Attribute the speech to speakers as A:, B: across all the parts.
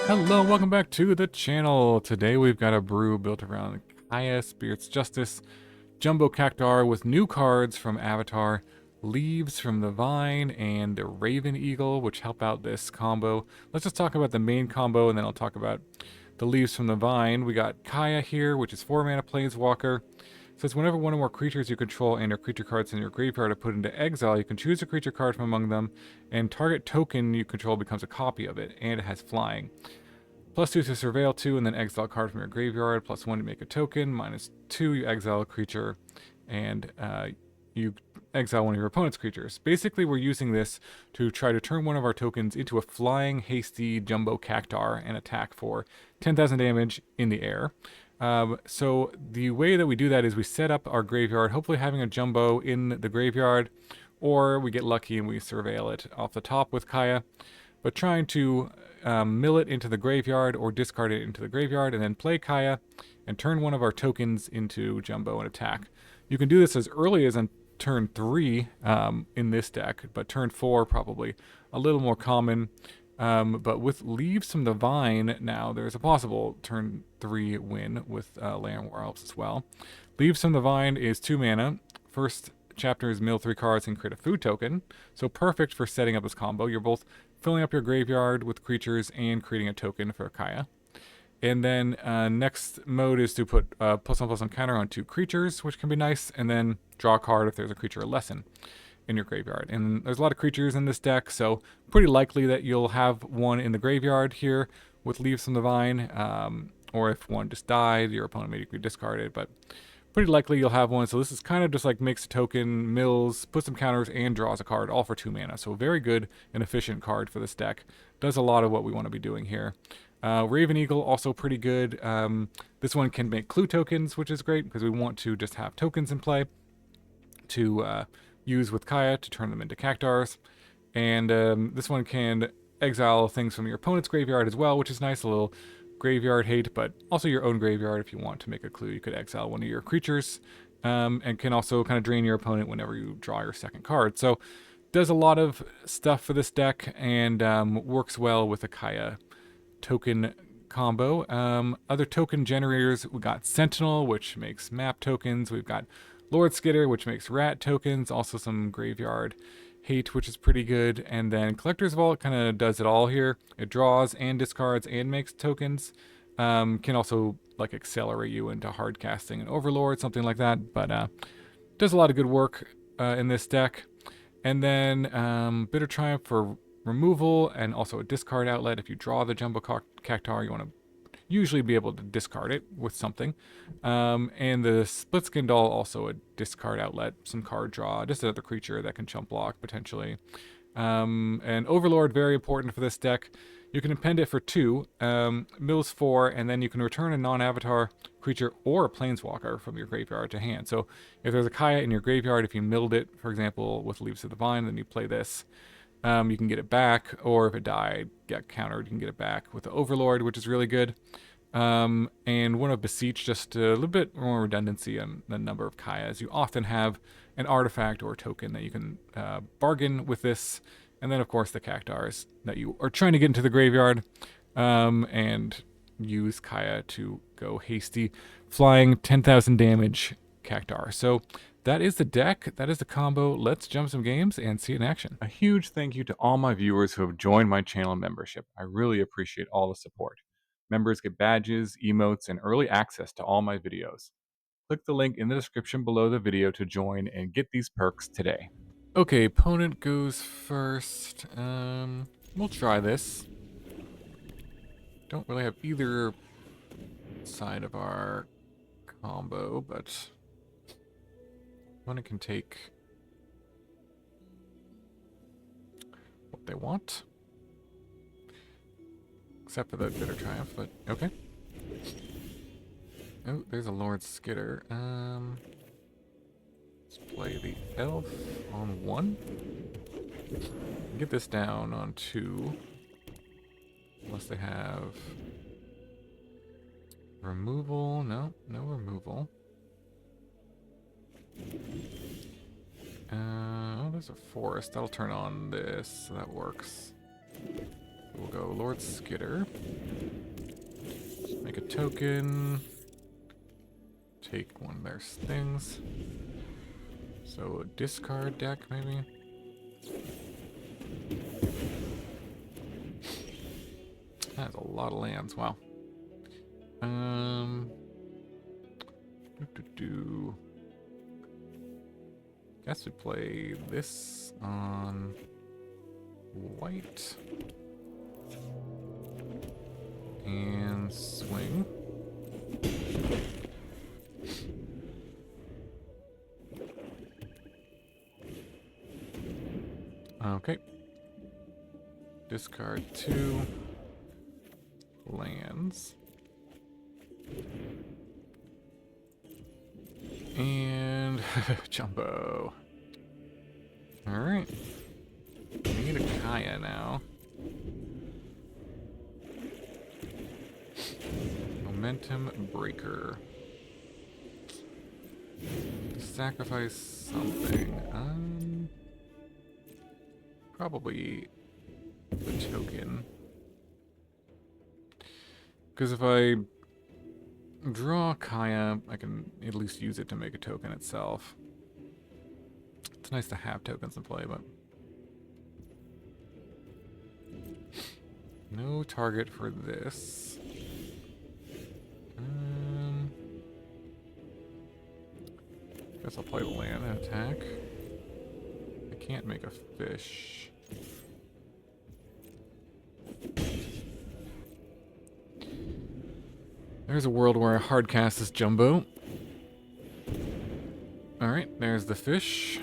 A: Hello, welcome back to the channel. Today we've got a brew built around Kaya, Spirit's Justice, Jumbo Cactuar with new cards from Avatar, Leaves from the Vine, and the Raven Eagle, which help out this combo. Let's just talk about the main combo, and then I'll talk about the Leaves from the Vine. We got Kaya here, which is 4 mana Planeswalker. Says whenever one or more creatures you control and or creature cards in your graveyard are put into exile, you can choose a creature card from among them, and target token you control becomes a copy of it, and it has flying. +2 to Surveil 2, and then exile a card from your graveyard. +1 to make a token. -2, you exile a creature, and you exile one of your opponent's creatures. Basically, we're using this to try to turn one of our tokens into a flying, hasty Jumbo Cactuar and attack for 10,000 damage in the air. So the way that we do that is we set up our graveyard, hopefully having a Jumbo in the graveyard, or we get lucky and we surveil it off the top with Kaya. But trying to mill it into the graveyard or discard it into the graveyard and then play Kaya and turn one of our tokens into Jumbo and attack. You can do this as early as on turn 3 in this deck, but turn 4 probably a little more common. But with Leaves from the Vine now, there's a possible turn 3 win with Llanowar Elves as well. Leaves from the Vine is 2 mana. First chapter is mill 3 cards and create a food token. So perfect for setting up this combo. You're both filling up your graveyard with creatures and creating a token for Kaya. And then next mode is to put +1/+1 counter on 2 creatures, which can be nice, and then draw a card if there's a creature lesson in your graveyard. And there's a lot of creatures in this deck, so pretty likely that you'll have one in the graveyard here with Leaves from the Vine, or if one just died, your opponent may discard it, but pretty likely you'll have one. So this is kind of just like makes a token, mills, puts some counters, and draws a card, all for 2 mana. So a very good and efficient card for this deck. Does a lot of what we want to be doing here. Raven Eagle, also pretty good. This one can make clue tokens, which is great because we want to just have tokens in play to use with Kaya to turn them into Cactuars. And this one can exile things from your opponent's graveyard as well, which is nice, a little graveyard hate, but also your own graveyard. If you want to make a clue, you could exile one of your creatures, and can also kind of drain your opponent whenever you draw your second card. So does a lot of stuff for this deck, and works well with a Kaya token combo. Other token generators, we got Sentinel, which makes map tokens. We've got Lord Skitter, which makes rat tokens. Also some graveyard hate, which is pretty good. And then Collector's Vault kind of does it all here. It draws and discards and makes tokens. Can also like accelerate you into hard casting an Overlord, something like that. But does a lot of good work in this deck. And then Bitter Triumph for removal and also a discard outlet. If you draw the Jumbo Cactuar, you want to usually be able to discard it with something. And the Splitskin Doll, also a discard outlet, some card draw, just another creature that can chump block potentially. And Overlord, very important for this deck. You can append it for 2, mills 4, and then you can return a non-avatar creature or a planeswalker from your graveyard to hand. So if there's a Kaya in your graveyard, if you milled it, for example, with Leaves of the Vine, then you play this. You can get it back, or if it died, get countered, you can get it back with the Overlord, which is really good. And one of Beseech, just a little bit more redundancy on the number of Kayas. You often have an artifact or a token that you can bargain with this. And then, of course, the Cactuars that you are trying to get into the graveyard, and use Kaya to go hasty, flying 10,000 damage Cactuar. So that is the deck, that is the combo. Let's jump some games and see it in action. A huge thank you to all my viewers who have joined my channel membership. I really appreciate all the support. Members get badges, emotes, and early access to all my videos. Click the link in the description below the video to join and get these perks today. Okay, opponent goes first. We'll try this. Don't really have either side of our combo, but opponent can take what they want. Except for the Bitter Triumph, but okay. Oh, there's a Lord Skitter. Let's play the Elf on 1. Get this down on 2. Unless they have removal. No removal. Oh, there's a forest. That'll turn on this, so that works. We'll go Lord Skitter. Make a token. Take one of their things. So a discard deck, maybe? That's a lot of lands, wow. Guess we play this on white. And swing. Okay. Discard 2 lands. And Jumbo. Alright. We need a Kaya now. Momentum Breaker. Sacrifice something. Probably the token. Because if I draw Kaya, I can at least use it to make a token itself. It's nice to have tokens in play, but no target for this. Guess I'll play the land and attack. I can't make a fish. There's a world where I hardcast this Jumbo. Alright, there's the fish.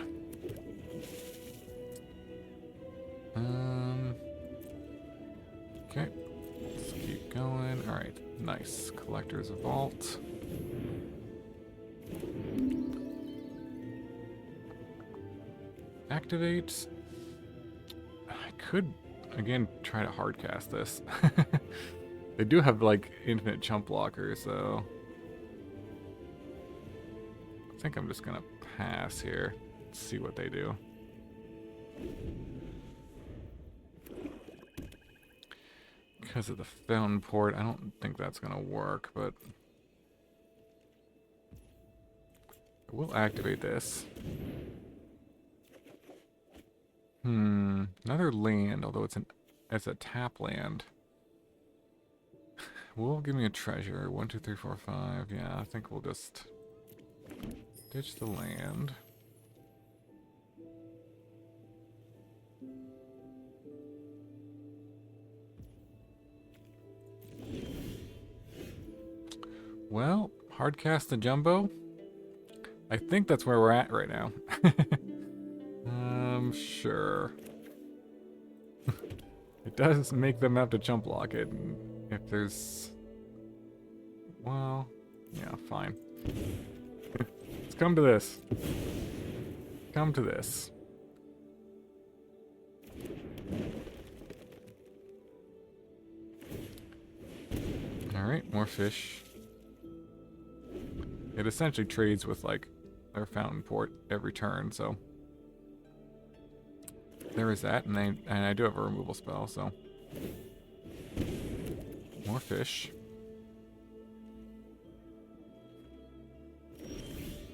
A: Okay, let's keep going. Alright, nice. Collector's Vault. Activate. I could, again, try to hardcast this. They do have, like, infinite chump blockers, so I think I'm just gonna pass here. See what they do. Because of the Fountain Port, I don't think that's gonna work, but I will activate this. Another land, although it's a tap land. Will give me a treasure. 1, 2, 3, 4, 5. Yeah, I think we'll just ditch the land. Well, hardcast the Jumbo. I think that's where we're at right now. Sure. It does make them have to chump block it. And if there's... Well, yeah, fine. Let's come to this. Come to this. Alright, more fish. It essentially trades with, like, their Fountain Port every turn, so... There is that, and I do have a removal spell, so... More fish.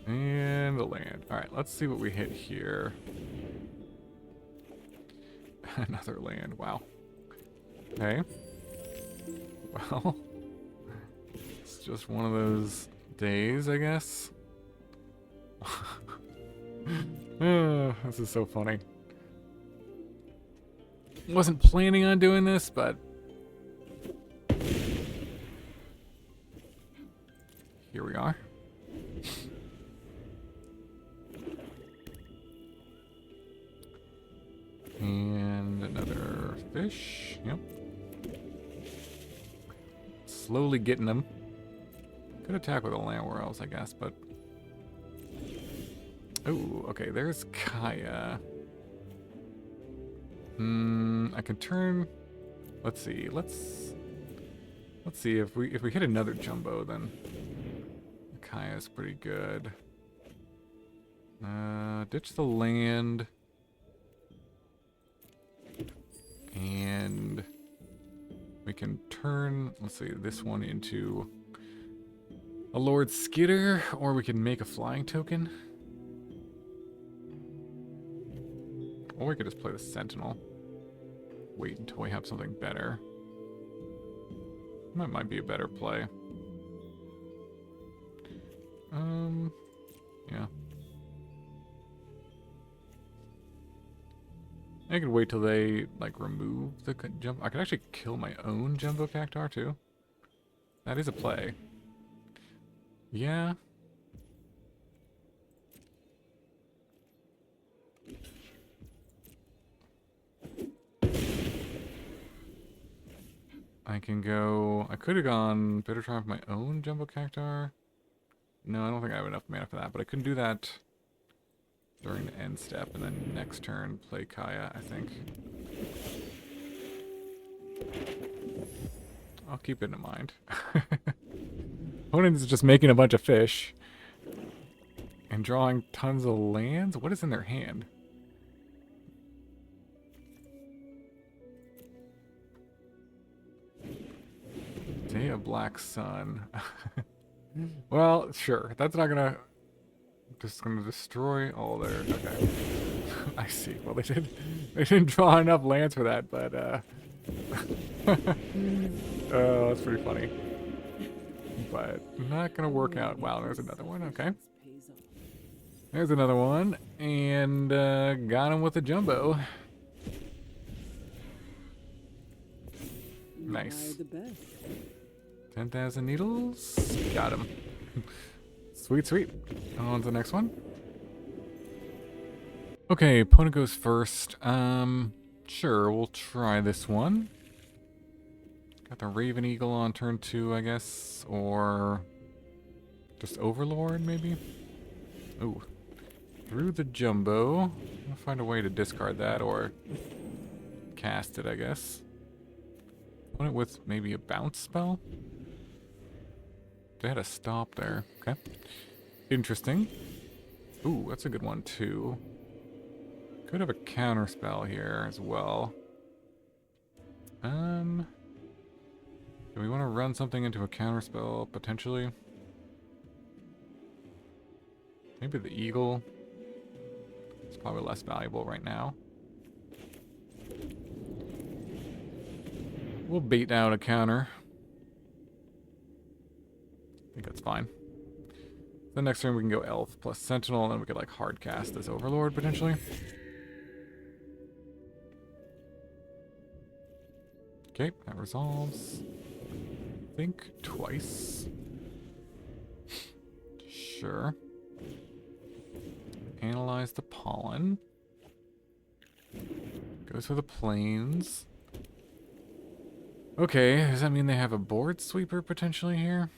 A: And the land. Alright, let's see what we hit here. Another land, wow. Okay. Well... It's just one of those days, I guess. This is so funny. Wasn't planning on doing this, but here we are. And another fish. Yep. Slowly getting them. Could attack with a Llanowar Elves, I guess, but... Oh, okay, there's Kaya. I can turn... Let's see, let's see if we hit another Jumbo, then Kaya's pretty good. Ditch the land. And can turn, let's see, this one into a Lord Skitter, or we can make a flying token. Or we could just play the Sentinel. Wait until we have something better. That might be a better play. Yeah. I could wait till they, like, remove the jump. I could actually kill my own Jumbo Cactuar, too. That is a play. Yeah. I can go... I could have gone Bitter Triumph my own Jumbo Cactuar. No, I don't think I have enough mana for that, but I couldn't do that during the end step, and then next turn play Kaya, I think. I'll keep it in mind. Opponent is just making a bunch of fish and drawing tons of lands. What is in their hand? Day of Black Sun. Well, sure. That's not gonna... Just gonna destroy all their... Okay. I see. Well, they didn't draw enough lands for that, but oh, that's pretty funny. But not gonna work out. Wow, there's another one. Okay. There's another one. And got him with a jumbo. Nice. 10,000 needles. Got him. Sweet, sweet. On to the next one. Okay, opponent goes first. Sure, we'll try this one. Got the Raven Eagle on turn 2, I guess. Or just Overlord, maybe? Ooh. Through the Jumbo. I'll find a way to discard that or cast it, I guess. Opponent with maybe a bounce spell? They had a stop there. Okay. Interesting. Ooh, that's a good one, too. Could have a counter spell here as well. Do we want to run something into a counter spell, potentially? Maybe the Eagle. It's probably less valuable right now. We'll bait out a counter. I think that's fine. The next turn we can go Elf plus Sentinel, and then we could like hard cast this Overlord potentially. Okay, that resolves. Think twice. Sure. Analyze the pollen. Goes for the plains. Okay, does that mean they have a board sweeper potentially here?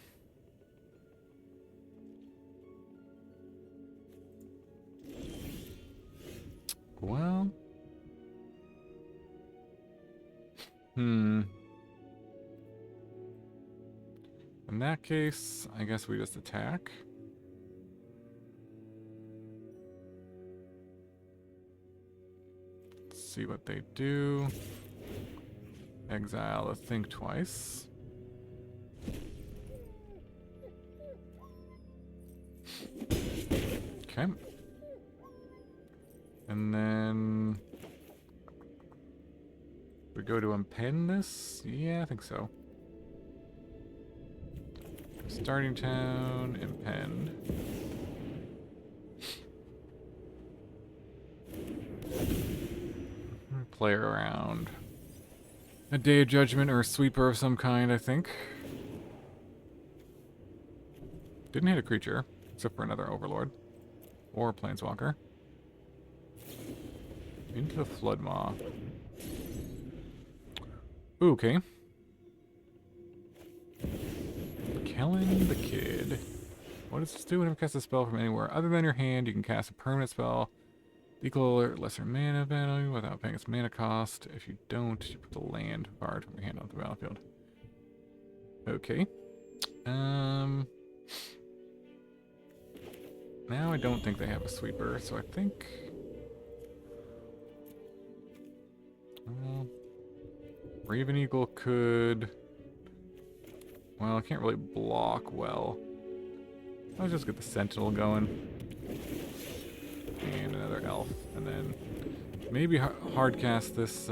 A: Well... In that case, I guess we just attack. Let's see what they do. Exile a Think Twice. Okay. And then... we go to impend this? Yeah, I think so. Starting town, impend. Play around. A Day of Judgment or a sweeper of some kind, I think. Didn't hit a creature, except for another Overlord. Or a Planeswalker. Into the Floodmaw. Ooh, okay. Kellen the Kid. What does this do whenever you cast a spell from anywhere other than your hand? You can cast a permanent spell equal or lesser mana value without paying its mana cost. If you don't, you put the land card from your hand onto the battlefield. Okay. Now I don't think they have a sweeper, so I think... well, Raven Eagle could... Well, I can't really block well. Let's just get the Sentinel going. And another elf. And then maybe hardcast this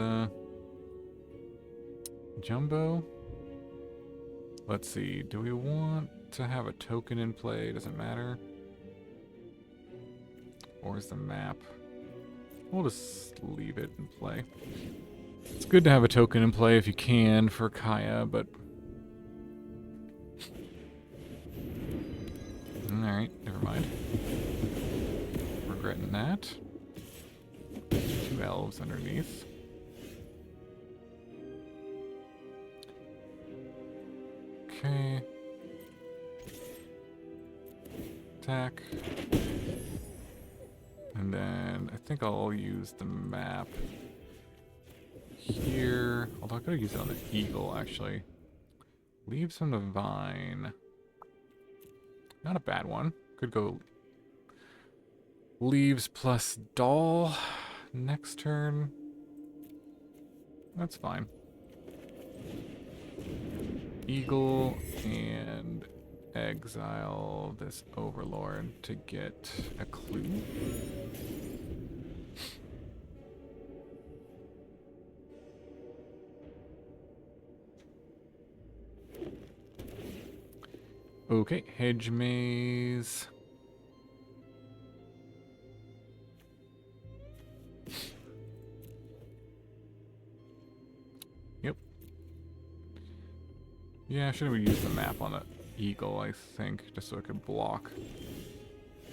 A: Jumbo. Let's see. Do we want to have a token in play? Doesn't matter. Or is the map? We'll just leave it in play. It's good to have a token in play if you can for Kaya, but... Alright, never mind. Regretting that. 2 elves underneath. Okay. Attack. And then I think I'll use the map here. Although I could have used it on the eagle, actually. Leaves from the vine. Not a bad one. Could go leaves plus doll next turn. That's fine. Eagle and exile this Overlord to get a clue. Okay, hedge maze. Yep. Yeah, should we use the map on the eagle, I think, just so I could block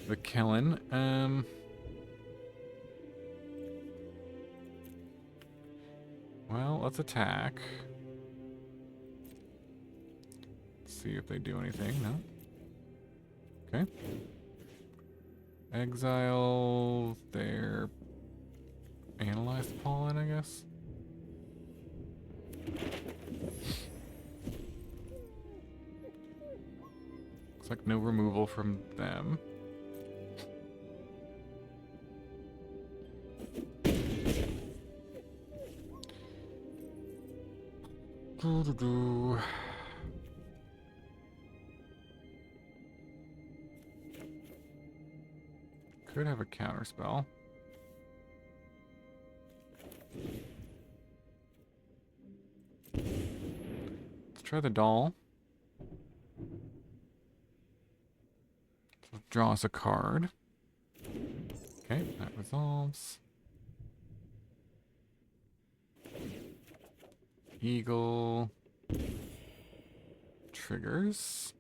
A: the Kellen. Well, let's attack. See if they do anything. No. Okay. Exile their analyze the pollen, I guess. Looks like no removal from them. Could have a counter spell. Let's try the doll. So draw us a card. Okay, that resolves. Eagle. Triggers.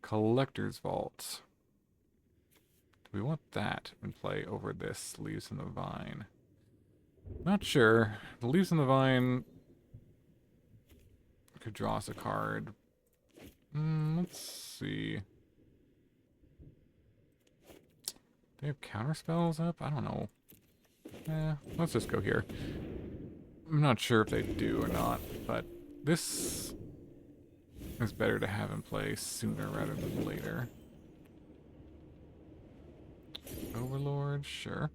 A: Collector's Vault. We want that in play over this Leaves in the Vine. Not sure. The Leaves in the Vine could draw us a card. Let's see. They have counter spells up? I don't know. Let's just go here. I'm not sure if they do or not, but this is better to have in play sooner rather than later. Overlord, sure.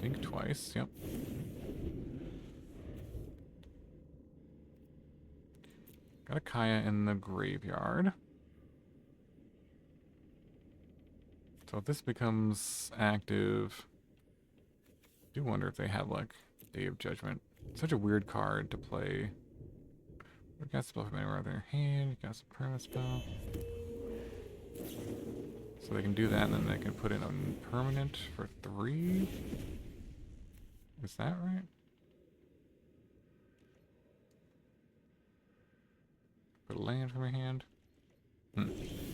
A: Think twice, yep. Got a Kaya in the graveyard. So if this becomes active, I do wonder if they have like Day of Judgment. Such a weird card to play. We got spell from anywhere in their hand, you got some permanent spell. So they can do that, and then they can put in a permanent for 3. Is that right? Put a land from your hand.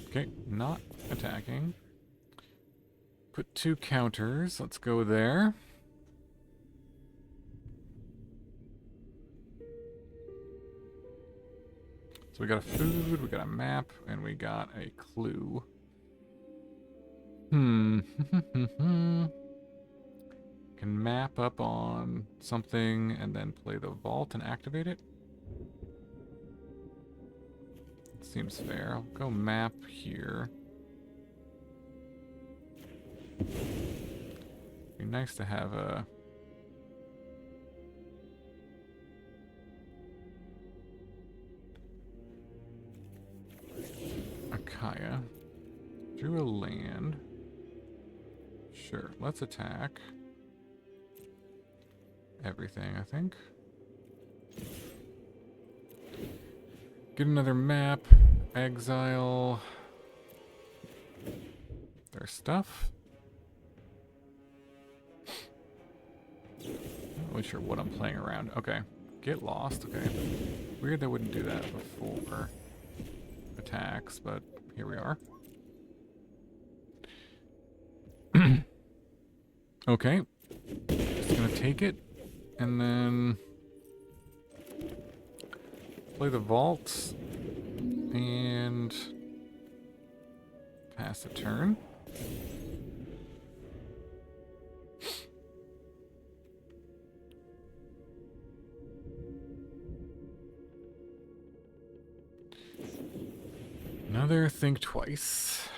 A: Okay, not attacking. Put 2 counters. Let's go there. So we got a food, we got a map, and we got a clue. Can map up on something and then play the vault and activate it. Seems fair. I'll go map here. Be nice to have a Kaya. Drew a land. Sure, let's attack. Everything, I think. Get another map. Exile their stuff. Not really sure what I'm playing around. Okay. Get lost. Okay. Weird they wouldn't do that before attacks, but here we are. Okay. Just gonna take it and then play the vault and pass the turn. Another think twice.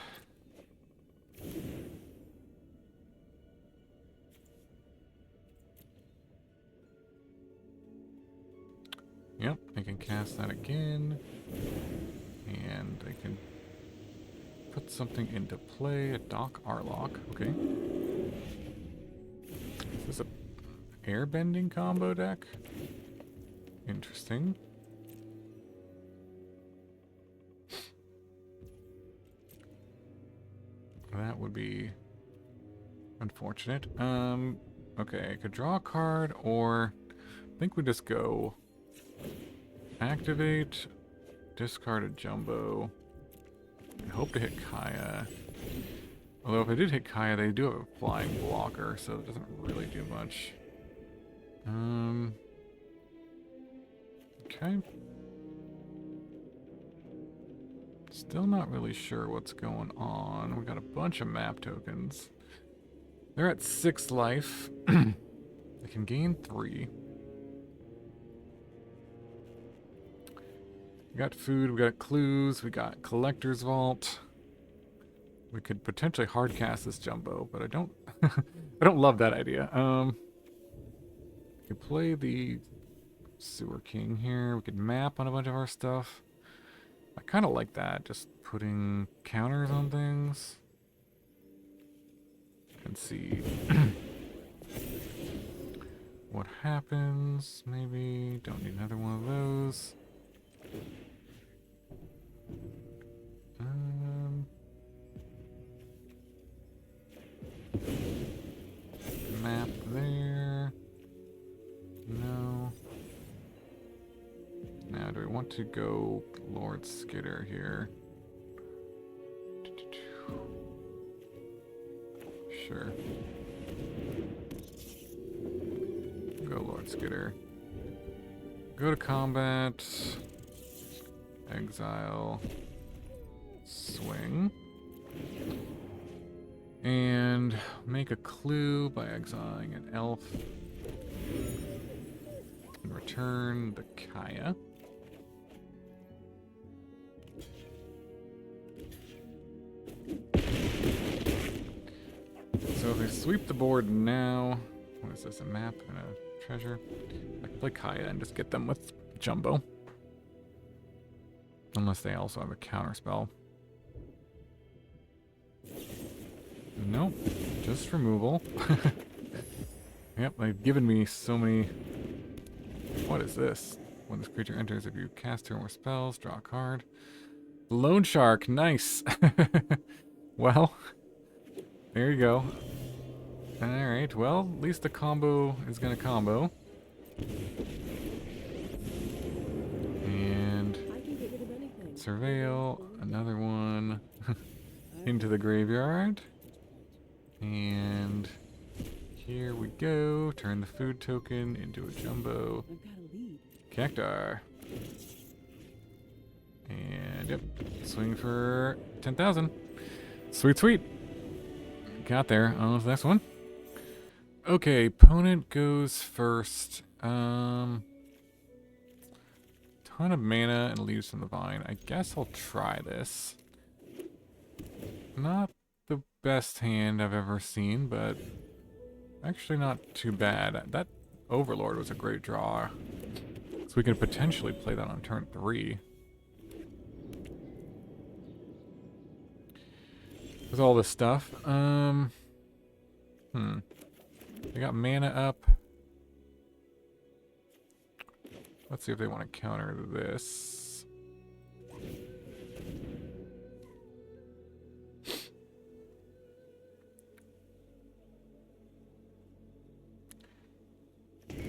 A: Yep, I can cast that again. And I can put something into play. A Dock Arlock. Okay. Is this a airbending combo deck? Interesting. That would be unfortunate. Okay, I could draw a card, or I think we just go activate, discard a Jumbo, and hope to hit Kaya. Although if I did hit Kaya, they do have a flying blocker, so it doesn't really do much. Okay. Still not really sure what's going on. We got a bunch of map tokens. They're at 6 life. They can gain 3. We got food, we got clues, we got collector's vault. We could potentially hardcast this Jumbo, but I don't I don't love that idea. We could play the Sewer King here. We could map on a bunch of our stuff. I kind of like that, just putting counters on things. And see what happens. Maybe don't need another one of those. Map there. No. Now, do we want to go Lord Skitter here? Sure. Go Lord Skitter. Go to combat. Exile. Swing. And make a clue by exiling an elf. And return the Kaya. So if I sweep the board now, what is this, a map and a treasure? I can play Kaya and just get them with Jumbo. Unless they also have a counter spell. Nope, just removal. Yep, they've given me so many. What is this? When this creature enters, if you cast 2 or more spells, draw a card. Loan Shark, nice. Well, there you go. Alright, well, at least the combo is gonna combo. And surveil, another one into the graveyard. And here we go. Turn the food token into a Jumbo Cactuar. And yep, swing for 10,000. Sweet, sweet. Got there. On to the next one. Okay, opponent goes first. Ton of mana and leaves from the vine. I guess I'll try this. Not the best hand I've ever seen, but actually not too bad. That Overlord was a great draw. So we can potentially play that on turn 3. with all this stuff. They got mana up. Let's see if they want to counter this.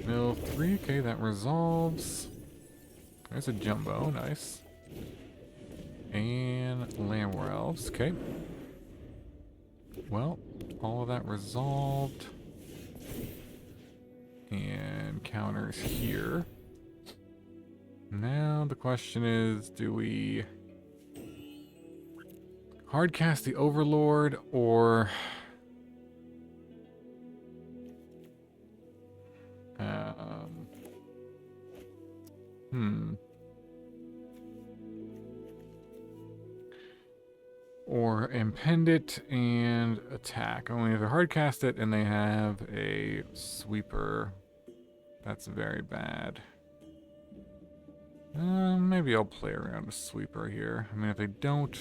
A: Mill 3, okay, that resolves. There's a Jumbo, nice. And Llanowar Elves, okay. Well, all of that resolved. And counters here. Now the question is, do we hardcast the Overlord or or impend it and attack? Only if they hardcast it and they have a sweeper, that's very bad. Maybe I'll play around a sweeper here. I mean, if they don't,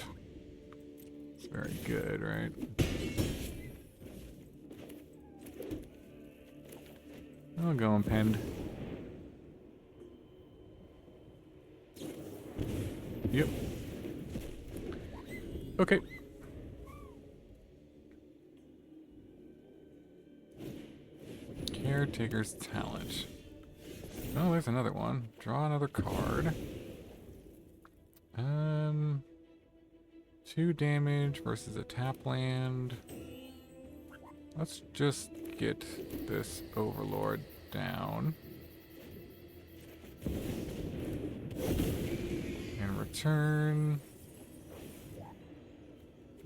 A: it's very good, right? I'll go impend. Yep. Okay. Caretaker's Talent. Oh, there's another one. Draw another card. 2 damage versus a tap land. Let's just get this Overlord down. And return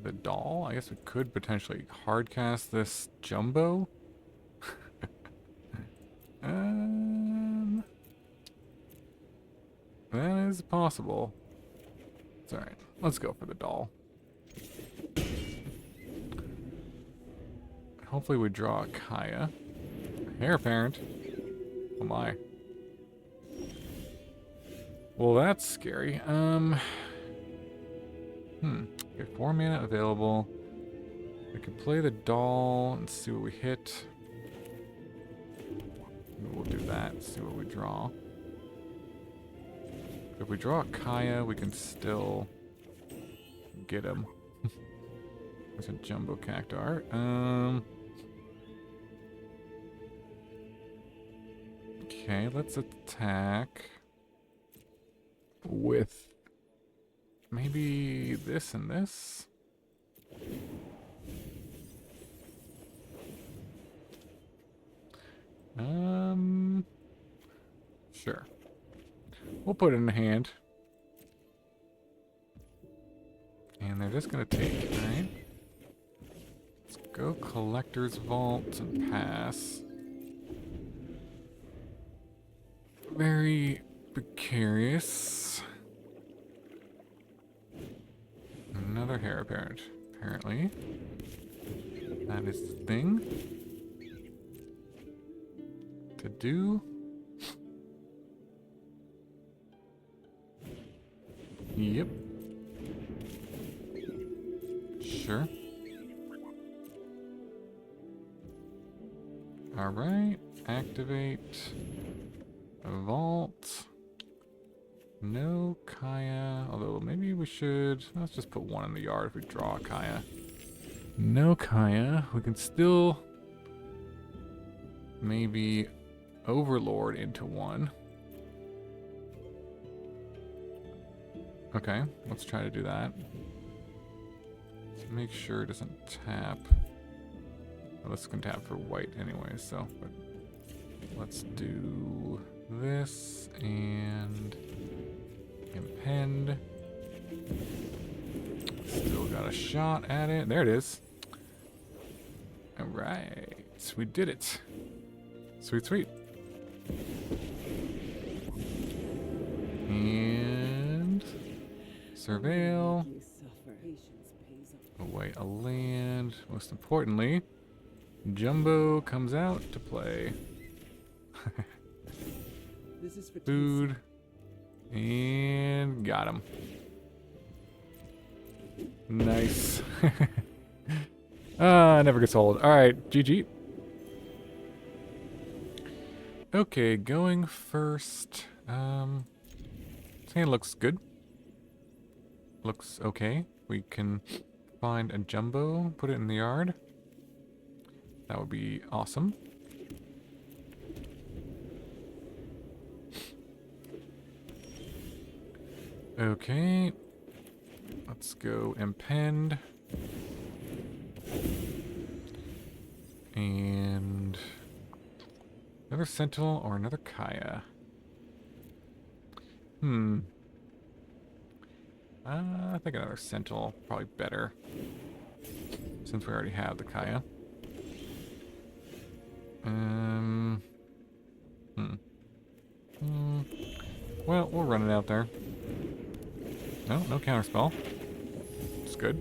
A: the doll. I guess we could potentially hardcast this Jumbo. That is possible. It's alright. Let's go for the doll. Hopefully we draw a Kaya. Heir apparent. Oh my. Well, that's scary. Okay, 4 mana available. We can play the doll and see what we hit. We'll do that, see what we draw. If we draw a Kaya, we can still get him. There's a Jumbo Cactuar. Okay, let's attack with maybe this and this. Sure. We'll put it in the hand. And they're just gonna take, right? Let's go Collector's Vault and pass. Very precarious. Another Heir apparent, apparently. That is the thing to do. Yep. Sure. Alright. Activate. Vault. No Kaya. Although maybe we should. Let's just put one in the yard if we draw a Kaya. No Kaya. We can still maybe Overlord into one. Okay, let's try to do that. Let's make sure it doesn't tap. Well, this can tap for white anyway, so but let's do this and impend. Still got a shot at it. There it is. Alright, we did it. Sweet, sweet. And surveil. Away a land. Most importantly, Jumbo comes out to play. Food. And got him. Nice. Never gets old. Alright, GG. Okay, going first. This hand looks good. Looks okay. We can find a jumbo, put it in the yard. That would be awesome. Okay. Let's go impend. And another Sentinel or another Kaya. I think another Sentinel probably better, since we already have the Kaya. Well, we'll run it out there. No counterspell. It's good.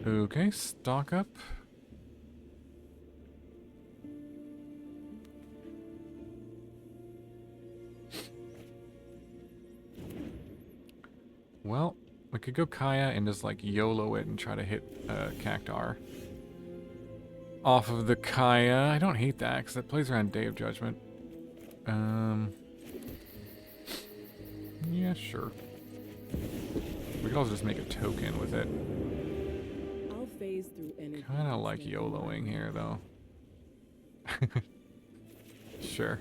A: Okay, stock up. Well, we could go Kaya and just like YOLO it and try to hit Cactuar off of the Kaya. I don't hate that because that plays around Day of Judgment. Yeah, sure. We could also just make a token with it.
B: I'll phase through energy.
A: Kind of like YOLOing here, though. Sure.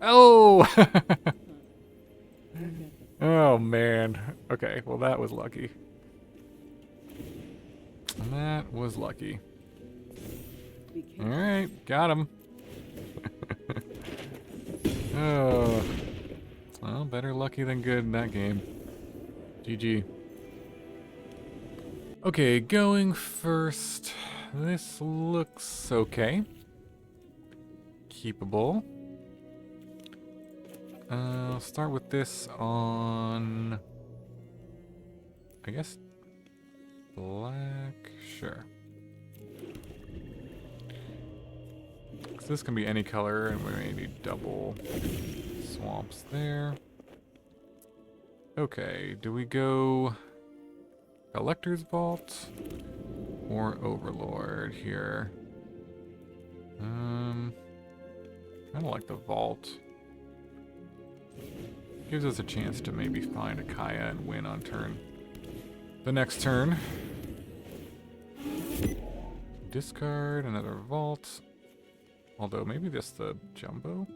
A: Oh! Oh, man. Okay, well, that was lucky. That was lucky. Alright, got him. Oh. Well, better lucky than good in that game. GG. Okay, going first. This looks okay. Keepable. I'll start with this on, I guess, black. Sure. So this can be any color, and we may need double swamps there. Okay, do we go Collector's Vault or Overlord here? Kind of like the Vault. Gives us a chance to maybe find a Kaya and win on turn. The next turn. Discard another Vault. Although maybe just the Jumbo.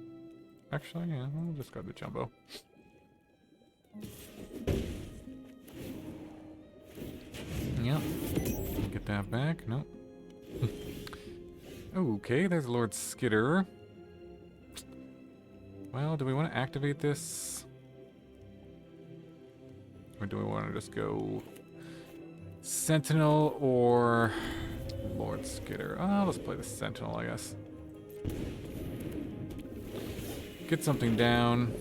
A: Actually, yeah, we'll discard the Jumbo. Yep. Get that back. Nope. Okay, there's Lord Skitter. Well, do we want to activate this? Or do we want to just go Sentinel or Lord Skitter? Oh, let's play the Sentinel, I guess. Get something down.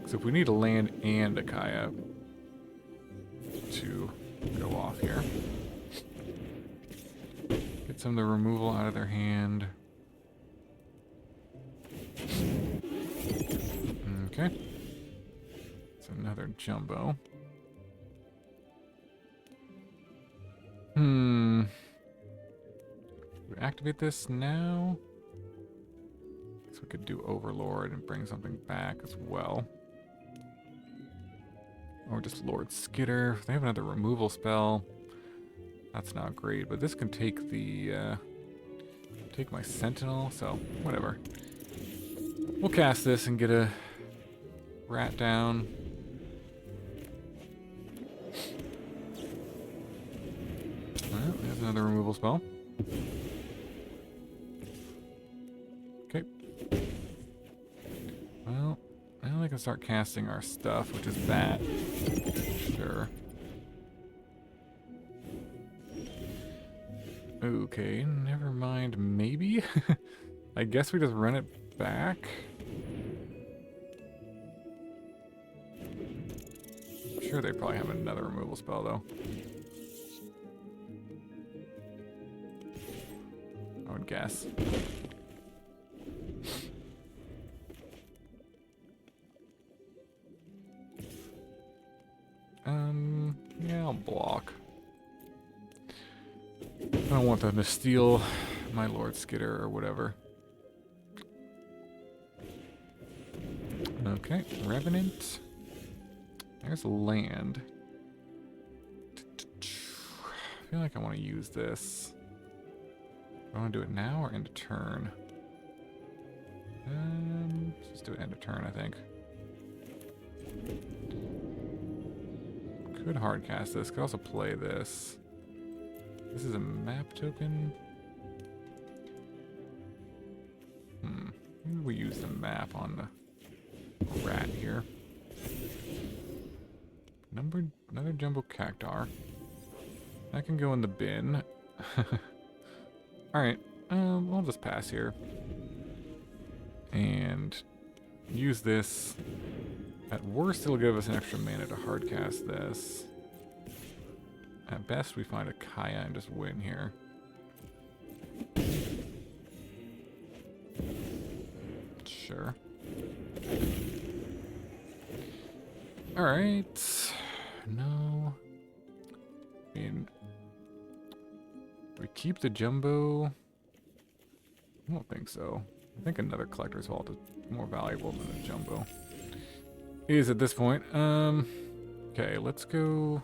A: So if we need a land and a Kaya to go off here. Get some of the removal out of their hand. Okay. It's another Jumbo. Do we activate this now? So we could do Overlord and bring something back as well. Or just Lord Skitter. If they have another removal spell, that's not great. But this can take the take my Sentinel, so whatever. We'll cast this and get a rat down. Well, there's another removal spell. Okay. Well, now we can start casting our stuff, which is that. Sure. Okay, never mind. Maybe? I guess we just run it back. I'm sure they probably have another removal spell, though. I would guess. Yeah, I'll block. I don't want them to steal my Lord Skitter or whatever. Okay, Revenant. There's land. I feel like I want to use this. Do I want to do it now or end of turn? Let's just do it end of turn, I think. Could hardcast this. Could also play this. This is a map token. Maybe we use the map on the rat here. Another Jumbo Cactuar. That can go in the bin. Alright, I'll just pass here. And use this. At worst, it'll give us an extra mana to hardcast this. At best, we find a Kaya and just win here. Sure. Alright. No. I mean, we keep the Jumbo? I don't think so. I think another Collector's Vault is more valuable than a Jumbo. Is at this point. Okay, let's go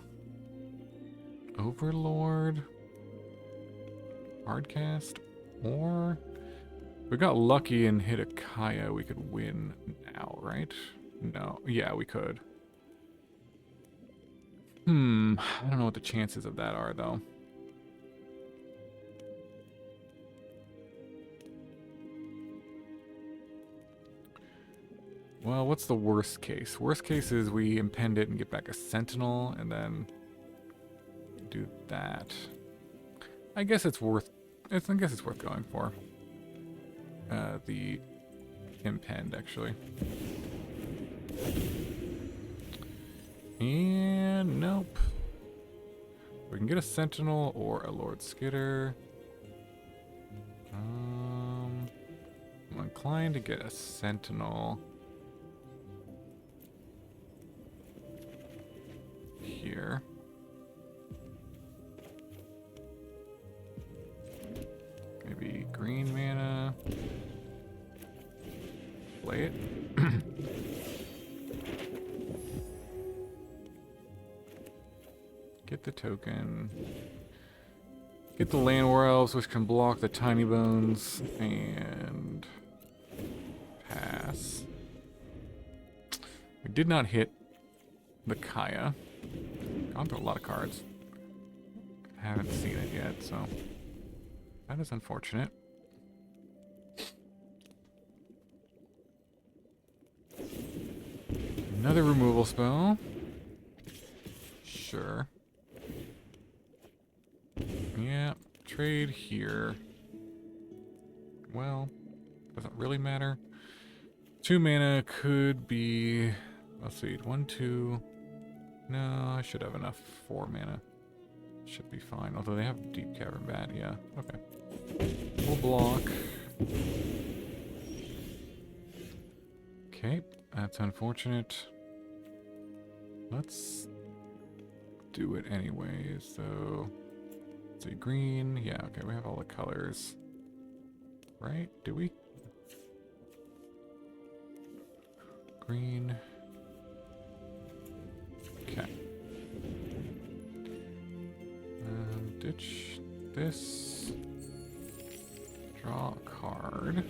A: Overlord, hardcast, or if we got lucky and hit a Kaya, we could win now, right? No, yeah, we could. I don't know what the chances of that are, though. Well, what's the worst case? Worst case is we impend it and get back a Sentinel, and then do that. I guess it's worth. I guess it's worth going for. The impend, actually. And nope. We can get a Sentinel or a Lord Skitter. I'm inclined to get a Sentinel here. Maybe green mana. Play it. Get the token. Get the Llanowar Elves, which can block the Tiny Bones, and pass. We did not hit the Kaya. Gone through a lot of cards. Haven't seen it yet, so that is unfortunate. Another removal spell. Sure. Yeah, trade here. Well, doesn't really matter. 2 mana could be, let's see, 1, 2. No, I should have enough 4 mana. Should be fine. Although they have Deep Cavern Bat, yeah. Okay. We'll block. Okay, that's unfortunate. Let's do it anyway. So, let's see, green. Yeah, okay, we have all the colors. Right? Do we? Green. Okay. Ditch this. Draw a card.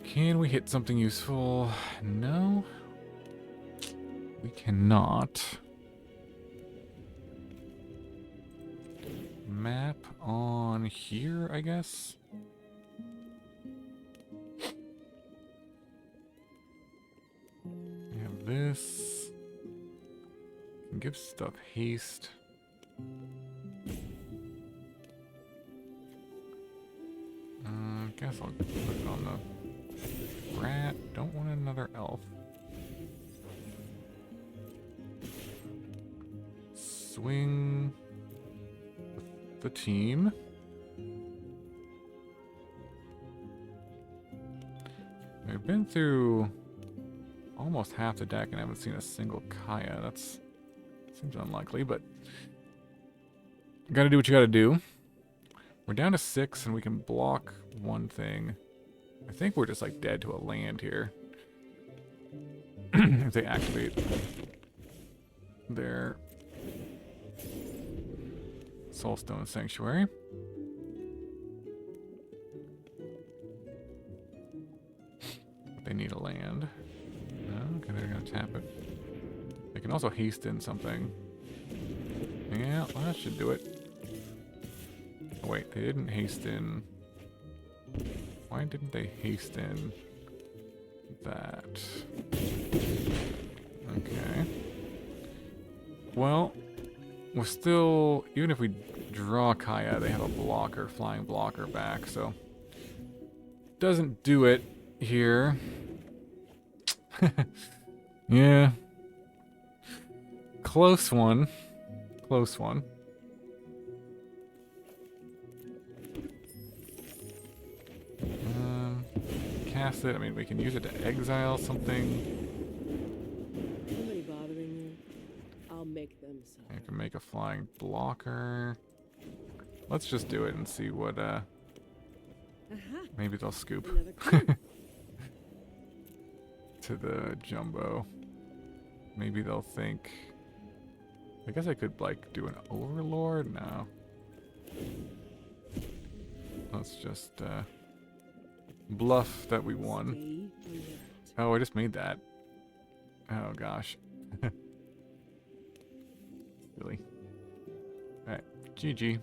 A: Can we hit something useful? No. We cannot. Map on here, I guess. We have this. Can give stuff haste. Guess I'll put it on the rat. Don't want another elf. Swing with the team. We've been through almost half the deck and haven't seen a single Kaya. That's seems unlikely, but gotta do what you gotta do. We're down to 6 and we can block one thing. I think we're just like dead to a land here. If they activate their Soulstone Sanctuary. They need a land. Okay, they're gonna tap it. They can also haste in something. Yeah, well, that should do it. Oh, wait, they didn't haste in. Why didn't they haste in that? Okay. Well, we're still, even if we draw Kaya, they have a blocker, flying blocker back, so doesn't do it here. Yeah. Close one. Close one. Cast it. I mean, we can use it to exile something.
B: Somebody bothering you? I'll make them so.
A: I can make a flying blocker. Let's just do it and see what,
B: Aha!
A: maybe they'll scoop.
B: Another clue.
A: To the Jumbo. Maybe they'll think... I guess I could, like, do an Overlord? No. Let's just, bluff that we won.
B: Stay alert.
A: Oh, I just made that. Oh, gosh. Really? Alright, GG.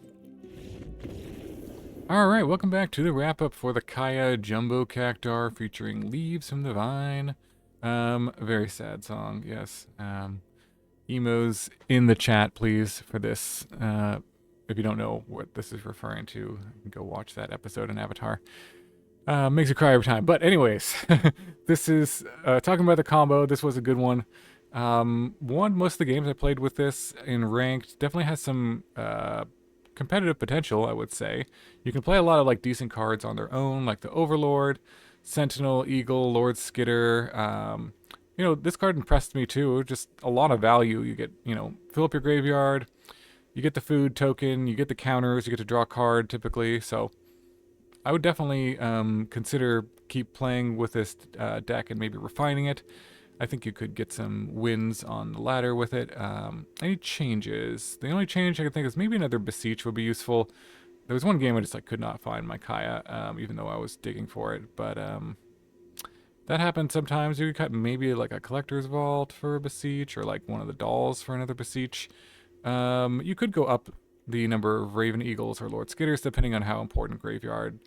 A: Alright, welcome back to the wrap-up for the Kaya Jumbo Cactuar featuring Leaves from the Vine. Very sad song, yes. Emos in the chat, please, for this. If you don't know what this is referring to, you can go watch that episode in Avatar. Makes you cry every time. But anyways, this is talking about the combo. This was a good one. Won most of the games I played with this in ranked. Definitely has some competitive potential, I would say. You can play a lot of like decent cards on their own, like the Overlord, Sentinel, Eagle, Lord Skitter. You know, this card impressed me too. Just a lot of value. You get, you know, fill up your graveyard. You get the food token. You get the counters. You get to draw a card typically. So I would definitely consider keep playing with this deck and maybe refining it. I think you could get some wins on the ladder with it. Any changes? The only change I could think is maybe another Beseech would be useful. There was one game I just like could not find my Kaya, even though I was digging for it. But that happens sometimes. You could cut maybe like a Collector's Vault for a Beseech, or like one of the dolls for another Beseech. You could go up the number of Raven Eagles or Lord Skitters, depending on how important graveyard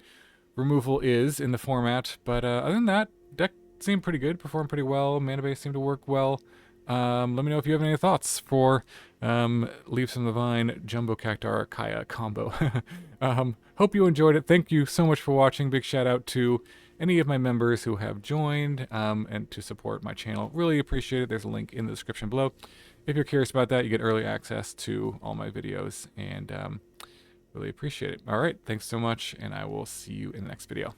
A: removal is in the format. But other than that, deck seemed pretty good, performed pretty well, mana base seemed to work well. Let me know if you have any thoughts for Leaves from the Vine Jumbo Cactuar Kaya combo. Hope you enjoyed it. Thank you so much for watching. Big shout out to any of my members who have joined and to support my channel. Really appreciate it. There's a link in the description below. If you're curious about that, you get early access to all my videos, and really appreciate it. All right, thanks so much, and I will see you in the next video.